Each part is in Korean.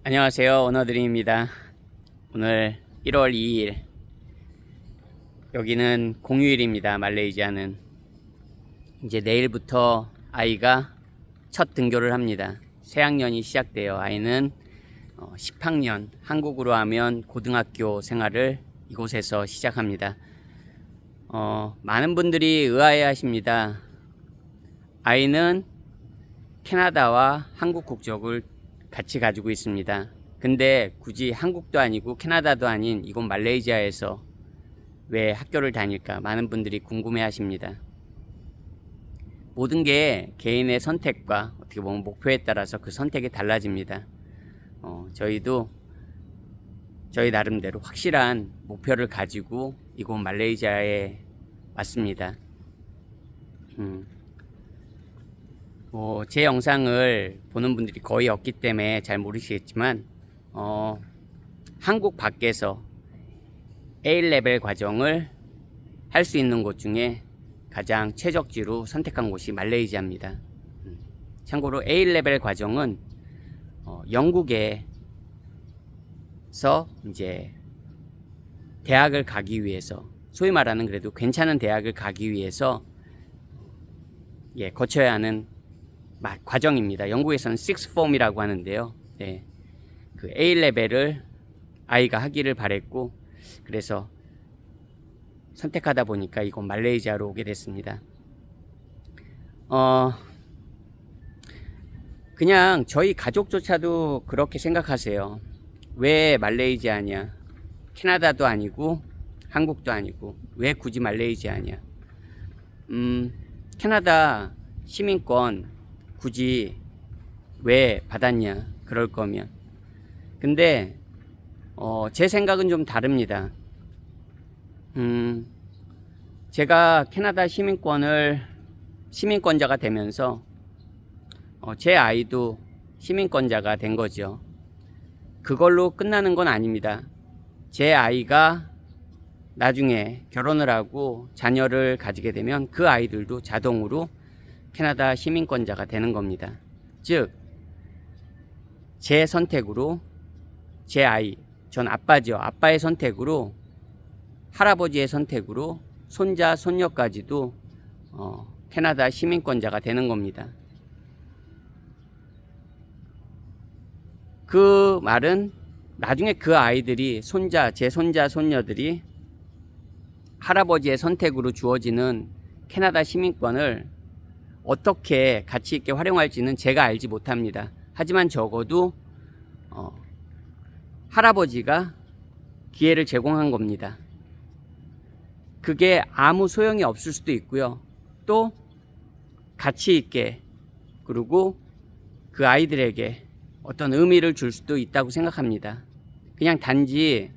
안녕하세요, 오너드림입니다. 오늘 1월 2일, 여기는 공휴일입니다. 말레이시아는 이제 내일부터 아이가 첫 등교를 합니다. 새학년이 시작돼요. 아이는 10학년, 한국으로 하면 고등학교 생활을 이곳에서 시작합니다. 많은 분들이 의아해 하십니다. 아이는 캐나다와 한국 국적을 같이 가지고 있습니다. 근데 굳이 한국도 아니고 캐나다도 아닌 이곳 말레이시아에서 왜 학교를 다닐까 많은 분들이 궁금해 하십니다. 모든 게 개인의 선택과 어떻게 보면 목표에 따라서 그 선택이 달라집니다. 저희도 저희 나름대로 확실한 목표를 가지고 이곳 말레이시아에 왔습니다. 제 영상을 보는 분들이 거의 없기 때문에 잘 모르시겠지만 한국 밖에서 A레벨 과정을 할 수 있는 곳 중에 가장 최적지로 선택한 곳이 말레이시아입니다. 참고로 A레벨 과정은 영국에서 이제 대학을 가기 위해서, 소위 말하는 그래도 괜찮은 대학을 가기 위해서 거쳐야 하는 과정입니다. 영국에서는 Sixth Form이라고 하는데요. 네, 그 A레벨을 아이가 하기를 바랬고, 그래서 선택하다 보니까 이곳 말레이시아로 오게 됐습니다. 그냥 저희 가족조차도 그렇게 생각하세요. 왜 말레이시아냐? 캐나다도 아니고 한국도 아니고 왜 굳이 말레이시아냐? 캐나다 시민권 굳이 왜 받았냐, 그럴 거면. 근데 제 생각은 좀 다릅니다. 제가 캐나다 시민권자가 되면서 제 아이도 시민권자가 된 거죠. 그걸로 끝나는 건 아닙니다. 제 아이가 나중에 결혼을 하고 자녀를 가지게 되면 그 아이들도 자동으로 캐나다 시민권자가 되는 겁니다. 즉, 제 선택으로 제 아이, 전 아빠죠. 아빠의 선택으로, 할아버지의 선택으로 손자, 손녀까지도 캐나다 시민권자가 되는 겁니다. 그 말은 나중에 그 아이들이, 제 손자, 손녀들이 할아버지의 선택으로 주어지는 캐나다 시민권을 어떻게 가치 있게 활용할지는 제가 알지 못합니다. 하지만 적어도 할아버지가 기회를 제공한 겁니다. 그게 아무 소용이 없을 수도 있고요. 또 가치 있게, 그리고 그 아이들에게 어떤 의미를 줄 수도 있다고 생각합니다. 그냥 단지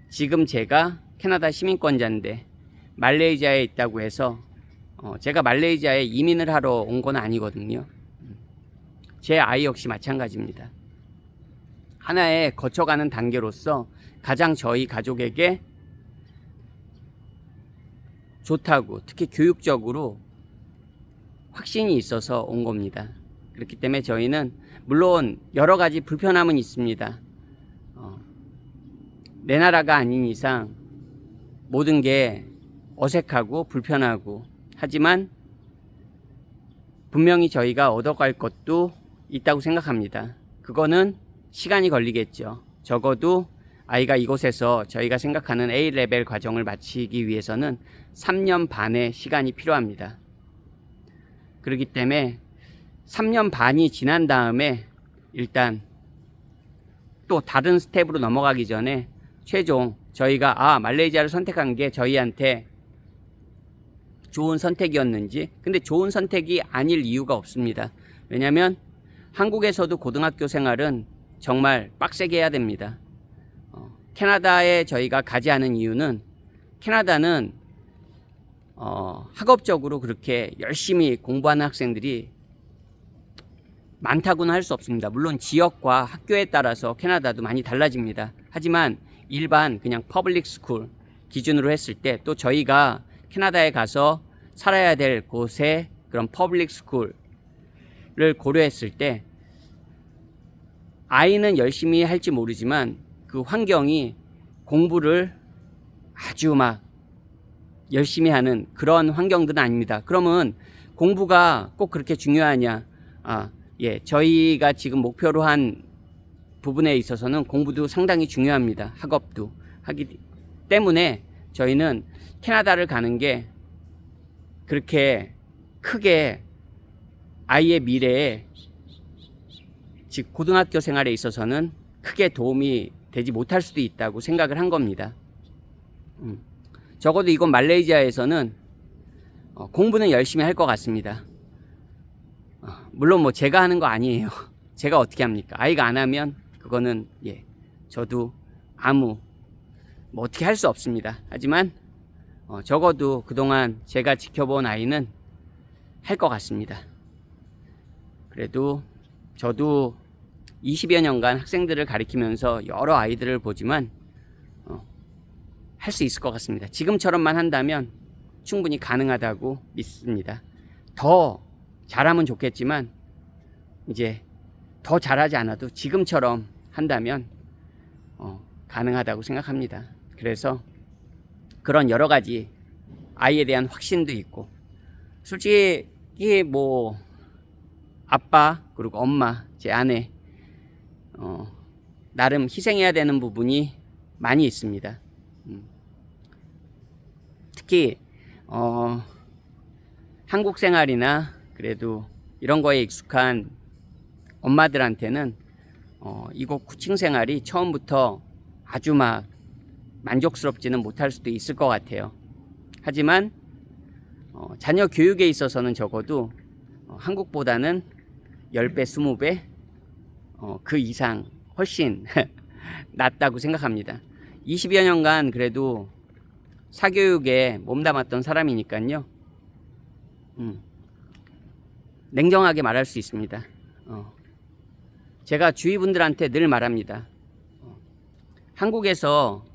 지금 제가 캐나다 시민권자인데 말레이시아에 있다고 해서 제가 말레이시아에 이민을 하러 온 건 아니거든요. 제 아이 역시 마찬가지입니다. 하나의 거쳐가는 단계로서 가장 저희 가족에게 좋다고, 특히 교육적으로 확신이 있어서 온 겁니다. 그렇기 때문에 저희는 물론 여러 가지 불편함은 있습니다. 내 나라가 아닌 이상 모든 게 어색하고 불편하고, 하지만 분명히 저희가 얻어갈 것도 있다고 생각합니다. 그거는 시간이 걸리겠죠. 적어도 아이가 이곳에서 저희가 생각하는 A레벨 과정을 마치기 위해서는 3년 반의 시간이 필요합니다. 그렇기 때문에 3년 반이 지난 다음에 일단 또 다른 스텝으로 넘어가기 전에 최종 저희가 말레이시아를 선택한 게 저희한테 좋은 선택이었는지, 근데 좋은 선택이 아닐 이유가 없습니다. 왜냐면 한국에서도 고등학교 생활은 정말 빡세게 해야 됩니다. 캐나다에 저희가 가지 않은 이유는, 캐나다는 학업적으로 그렇게 열심히 공부하는 학생들이 많다고는 할 수 없습니다. 물론 지역과 학교에 따라서 캐나다도 많이 달라집니다. 하지만 일반 그냥 퍼블릭 스쿨 기준으로 했을 때, 또 저희가 캐나다에 가서 살아야 될 곳의 그런 퍼블릭 스쿨을 고려했을 때 아이는 열심히 할지 모르지만 그 환경이 공부를 아주 막 열심히 하는 그런 환경들은 아닙니다. 그러면 공부가 꼭 그렇게 중요하냐? 예, 저희가 지금 목표로 한 부분에 있어서는 공부도 상당히 중요합니다. 학업도 하기 때문에 저희는 캐나다를 가는 게 그렇게 크게 아이의 미래에, 즉 고등학교 생활에 있어서는 크게 도움이 되지 못할 수도 있다고 생각을 한 겁니다. 적어도 이곳 말레이시아에서는 공부는 열심히 할 것 같습니다. 물론 뭐 제가 하는 거 아니에요. 제가 어떻게 합니까? 아이가 안 하면 그거는 예, 저도 뭐 어떻게 할 수 없습니다. 하지만 적어도 그동안 제가 지켜본 아이는 할 것 같습니다. 그래도 저도 20여 년간 학생들을 가리키면서 여러 아이들을 보지만 할 수 있을 것 같습니다. 지금처럼만 한다면 충분히 가능하다고 믿습니다. 더 잘하면 좋겠지만 이제 더 잘하지 않아도 지금처럼 한다면 가능하다고 생각합니다. 그래서 그런 여러 가지 아이에 대한 확신도 있고, 솔직히 뭐 아빠 그리고 엄마, 제 아내 나름 희생해야 되는 부분이 많이 있습니다. 특히 한국 생활이나 그래도 이런 거에 익숙한 엄마들한테는 이곳 구칭 생활이 처음부터 아주 막 만족스럽지는 못할 수도 있을 것 같아요. 하지만 자녀 교육에 있어서는 적어도 한국보다는 10배, 20배 그 이상 훨씬 낫다고 생각합니다. 20여 년간 그래도 사교육에 몸담았던 사람이니까요. 냉정하게 말할 수 있습니다. 제가 주위 분들한테 늘 말합니다. 한국에서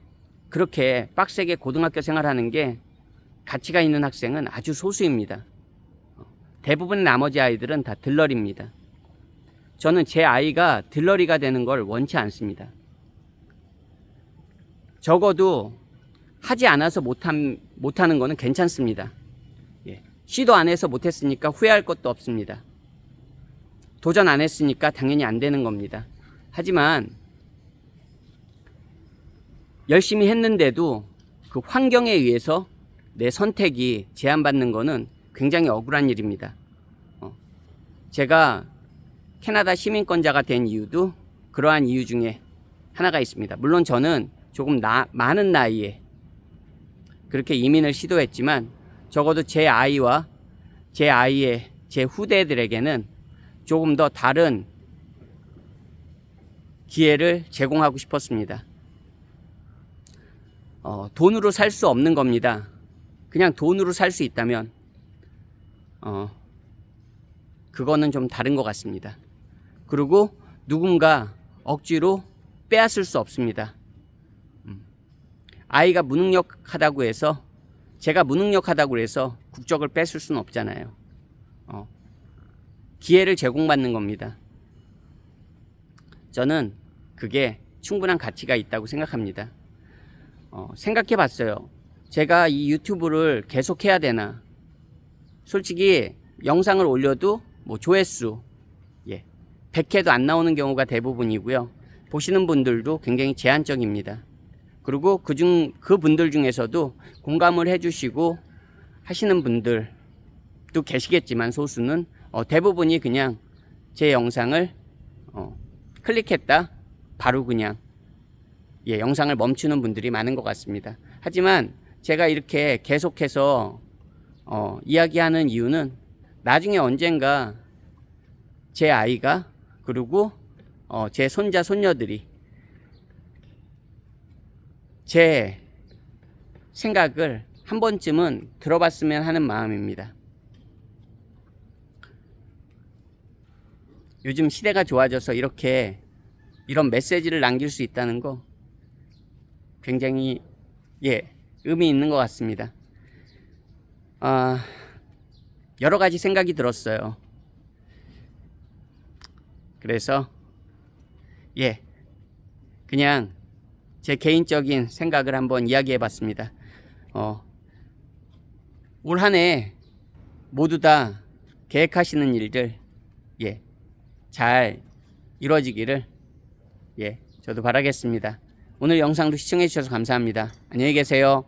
그렇게 빡세게 고등학교 생활하는 게 가치가 있는 학생은 아주 소수입니다. 대부분의 나머지 아이들은 다 들러리입니다. 저는 제 아이가 들러리가 되는 걸 원치 않습니다. 적어도 하지 않아서 못하는 거는 괜찮습니다. 예. 시도 안 해서 못했으니까 후회할 것도 없습니다. 도전 안 했으니까 당연히 안 되는 겁니다. 하지만 열심히 했는데도 그 환경에 의해서 내 선택이 제한받는 거는 굉장히 억울한 일입니다. 제가 캐나다 시민권자가 된 이유도 그러한 이유 중에 하나가 있습니다. 물론 저는 조금 많은 나이에 그렇게 이민을 시도했지만 적어도 제 아이와 제 후대들에게는 조금 더 다른 기회를 제공하고 싶었습니다. 돈으로 살 수 없는 겁니다. 그냥 돈으로 살 수 있다면 그거는 좀 다른 것 같습니다. 그리고 누군가 억지로 빼앗을 수 없습니다. 아이가 무능력하다고 해서, 제가 무능력하다고 해서 국적을 뺏을 수는 없잖아요. 기회를 제공받는 겁니다. 저는 그게 충분한 가치가 있다고 생각합니다. 생각해 봤어요. 제가 이 유튜브를 계속 해야 되나? 솔직히 영상을 올려도 뭐 조회수 100회도 안 나오는 경우가 대부분이고요. 보시는 분들도 굉장히 제한적입니다. 그리고 그 분들 중에서도 공감을 해주시고 하시는 분들도 계시겠지만 소수는 대부분이 그냥 제 영상을 클릭했다 바로 그냥 영상을 멈추는 분들이 많은 것 같습니다. 하지만 제가 이렇게 계속해서 이야기하는 이유는 나중에 언젠가 제 아이가 그리고 제 손자 손녀들이 제 생각을 한 번쯤은 들어봤으면 하는 마음입니다. 요즘 시대가 좋아져서 이런 메시지를 남길 수 있다는 거 굉장히 의미 있는 것 같습니다. 여러 가지 생각이 들었어요. 그래서 예, 그냥 제 개인적인 생각을 한번 이야기해 봤습니다. 올 한 해 모두 다 계획하시는 일들, 예, 잘 이루어지기를, 예, 저도 바라겠습니다. 오늘 영상도 시청해 주셔서 감사합니다. 안녕히 계세요.